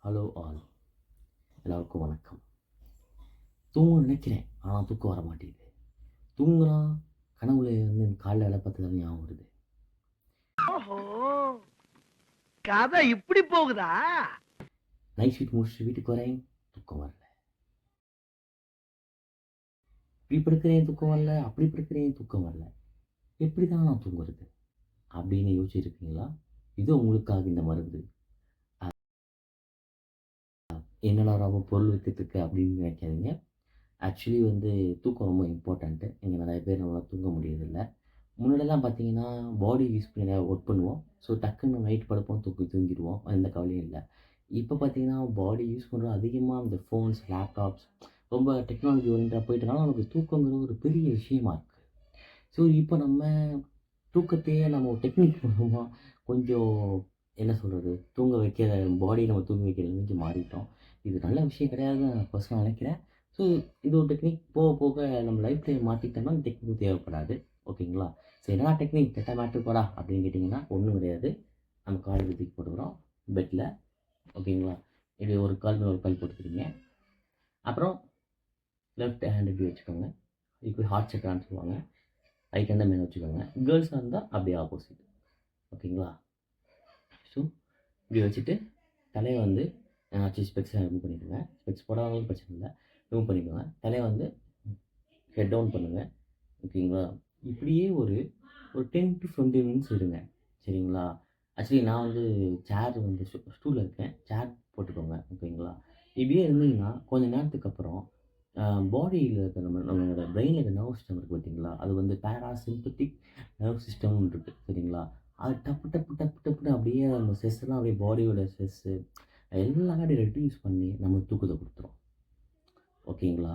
Hello all, எல்லாருக்கும் வணக்கம். தூங்க நினைக்கிறேன், ஆனால் தூக்கம் வர மாட்டேங்குது. தூங்குனா கனவுல வந்து காலைல வேலை பார்த்தது ஞாபகம் வருது. ஓஹோ, கதை இப்படி போகுதா? நைட் ஷீட் முடிச்சுட்டு வீட்டுக்கு வரேன், தூக்கம் வரல. இப்படி படுக்கிறேன் தூக்கம் வரல, அப்படி படுக்கிறேன் தூக்கம் வரல. எப்படி தான் நான் தூங்குறது அப்படின்னு யோசிச்சிருக்கீங்களா? இது உங்களுக்காக இந்த மருந்து. என்னடா ராவ பொருள் வித்துட்டு இருக்கு அப்படின்னு நினைக்காதீங்க. ஆக்சுவலி வந்து தூக்கம் ரொம்ப இம்பார்ட்டண்ட்டு. இங்கே நிறைய பேர் நம்மளால் தூங்க முடியறதில்ல. முன்னாடிலாம் பார்த்தீங்கன்னா, பாடி யூஸ் பண்ணி ஒர்க் பண்ணுவோம். ஸோ டக்குன்னு நைட் படுப்போம், தூங்கிடுவோம். எந்த கவலையும் இல்ல. இப்போ பார்த்தீங்கன்னா, பாடி யூஸ் பண்ணுறது அதிகமாக இந்த ஃபோன்ஸ், லேப்டாப்ஸ் ரொம்ப டெக்னாலஜி ஓரியன்டா போயிட்டனால நமக்கு தூக்கங்கிறது ஒரு பெரிய விஷயமா இருக்கு. ஸோ இப்போ நம்ம தூக்கத்தையே நம்ம ஒரு டெக்னிக் மூலமா கொஞ்சம் என்ன சொல்கிறது, தூங்க வைக்கிற பாடியை நம்ம தூங்க வைக்கிற நிலைமைக்கு மாறிட்டோம். இது நல்ல விஷயம் கிடையாதுன்னு நான் பர்சனலாக நினைக்கிறேன். ஸோ இது ஒரு டெக்னிக் போக போக நம்ம லைஃப்ல மாற்றிட்டோம்னா இந்த டெக்னிக் தேவைப்படாது. ஓகேங்களா? சரி, என்னடா டெக்னிக் கெட்ட மேட்ரு போடா அப்படின்னு கேட்டிங்கன்னா ஒன்றும் கிடையாது. நம்ம கால் தூக்கி போட்டுக்கிறோம் பெட்டில். ஓகேங்களா? இப்படி ஒரு கால் மேலே ஒரு கால் போட்டுக்கிறீங்க. அப்புறம் லெஃப்ட் ஹேண்ட் இப்படி வச்சுக்கோங்க. இப்படி ஹார்ட் சக்கரான்னு சொல்லுவாங்க. ரைட் ஹேண்டை மேலே வச்சுக்கோங்க. கேர்ள்ஸாக இருந்தால் அப்படியே ஆப்போசிட். ஓகேங்களா? ஸோ இப்படி வச்சுட்டு தலையை வந்து ஸ்பெக்ஸை ரிமூவ் பண்ணிவிடுங்க. ஸ்பெக்ஸ் போடாதவங்களும் பிரச்சனை இல்லை, ரிமூவ் பண்ணிக்கோங்க. தலையை வந்து ஹெட் டவுன் பண்ணுங்கள். ஓகேங்களா? இப்படியே ஒரு ஒரு 10 to 20 மினிட்ஸ் இருங்க. சரிங்களா? ஆக்சுவலி நான் வந்து சேர் வந்து ஸ்டூலில் இருக்கேன். சேர் போட்டுக்கோங்க. ஓகேங்களா? இப்படியே இருந்தீங்கன்னா கொஞ்சம் நேரத்துக்கு அப்புறம் பாடியில் இருக்க நம்மளோட பிரெயினில் இருக்க நர்வ் சிஸ்டம் இருக்குது பார்த்தீங்களா? அது வந்து பேராசிம்பத்திக் நர்வ் சிஸ்டம்னு இருக்குது. சரிங்களா? அது டப்பு டப்பு டப்பு டப்புன்னு அப்படியே அந்த ஸ்ட்ரெஸ்லாம் அப்படியே பாடியோட ஸ்ட்ரெஸ்ஸு எல்லாமே அப்படியே ரெட்யூஸ் பண்ணி நம்மளுக்கு தூக்கத்தை கொடுத்துரும். ஓகேங்களா?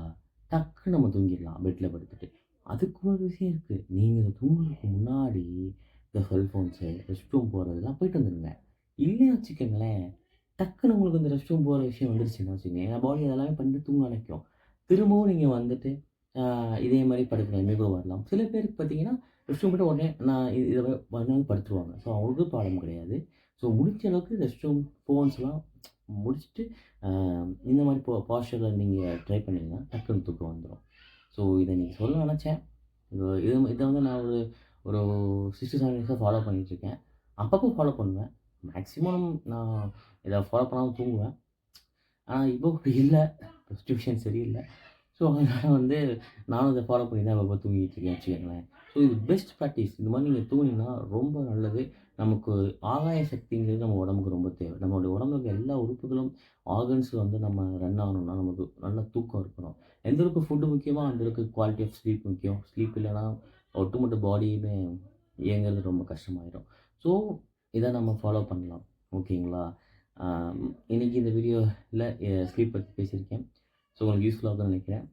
டக்குன்னு நம்ம தூங்கிடலாம் பெட்டில் படுத்துட்டு. அதுக்கு ஒரு விஷயம் இருக்குது. நீங்கள் இதை தூங்குறதுக்கு முன்னாடி இந்த செல்ஃபோன்ஸு, ரெஸ்ட் ரூம் போகிறதெல்லாம் போயிட்டு வந்துடுங்க. இல்லைன்னு வச்சுக்கோங்களேன், டக்குன்னு உங்களுக்கு இந்த ரெஸ்ட் ரூம் போகிற விஷயம் வந்துருச்சுன்னு வச்சுக்கோங்க, என் பாடி அதெல்லாமே பண்ணிட்டு தூங்க நினைக்கும். திரும்பவும் நீங்கள் வந்துட்டு இதே மாதிரி படுக்கிற நினைவு வரலாம். சில பேருக்கு பார்த்தீங்கன்னா ரெஸ்ட் ரூம் போய்ட்டு உடனே நான் இதை பண்ணாலும் படுத்துருவாங்க. ஸோ அவங்களுக்கு ப்ராப்ளம் கிடையாது. ஸோ முடிஞ்ச அளவுக்கு ரெஸ்ட் ரூம், ஃபோன்ஸ்லாம் முடிச்சுட்டு இந்த மாதிரி பாஸ்டரில் நீங்கள் ட்ரை பண்ணிங்கன்னா டக்குன்னு தூக்கம் வந்துடும். ஸோ இதை நீங்கள் சொல்ல நினச்சேன். இதை வந்து நான் ஒரு ஒரு 6 to 7 இயர்ஸாக ஃபாலோ பண்ணிகிட்ருக்கேன். அப்பப்போ ஃபாலோ பண்ணுவேன். மேக்ஸிமம் நான் இதை ஃபாலோ பண்ணாமல் தூங்குவேன். ஆனால் இப்போ அப்படி இல்லை, சுச்சுவேஷன் சரியில்லை. ஸோ அதனால் வந்து நானும் இதை ஃபாலோ பண்ணி தான் அப்பப்போ தூங்கிட்டுருக்கேன் வச்சுக்கோங்களேன். ஸோ இது பெஸ்ட் ப்ராக்டிஸ். இந்த மாதிரி நீங்கள் தூங்கினீங்கன்னா ரொம்ப நல்லது. நமக்கு ஆகாய சக்திங்கிறது நம்ம உடம்புக்கு ரொம்ப தேவை. நம்மளுடைய உடம்புல இருக்க எல்லா உறுப்புகளும், ஆர்கன்ஸ் வந்து நம்ம ரன் ஆகணும்னா நமக்கு நல்ல தூக்கம் இருக்கணும். எந்த அளவுக்கு ஃபுட்டு முக்கியமோ அந்த அளவுக்கு குவாலிட்டி ஆஃப் ஸ்லீப் முக்கியம். ஸ்லீப் இல்லைன்னா ஒட்டுமொத்த பாடியுமே இயங்குறது ரொம்ப கஷ்டமாயிடும். ஸோ இதை நம்ம ஃபாலோ பண்ணலாம். ஓகேங்களா? இன்றைக்கி இந்த வீடியோவில் ஸ்லீப் பற்றி பேசியிருக்கேன். ஸோ உங்களுக்கு யூஸ்ஃபுல்லாக இருக்கும்னு நினைக்கிறேன்.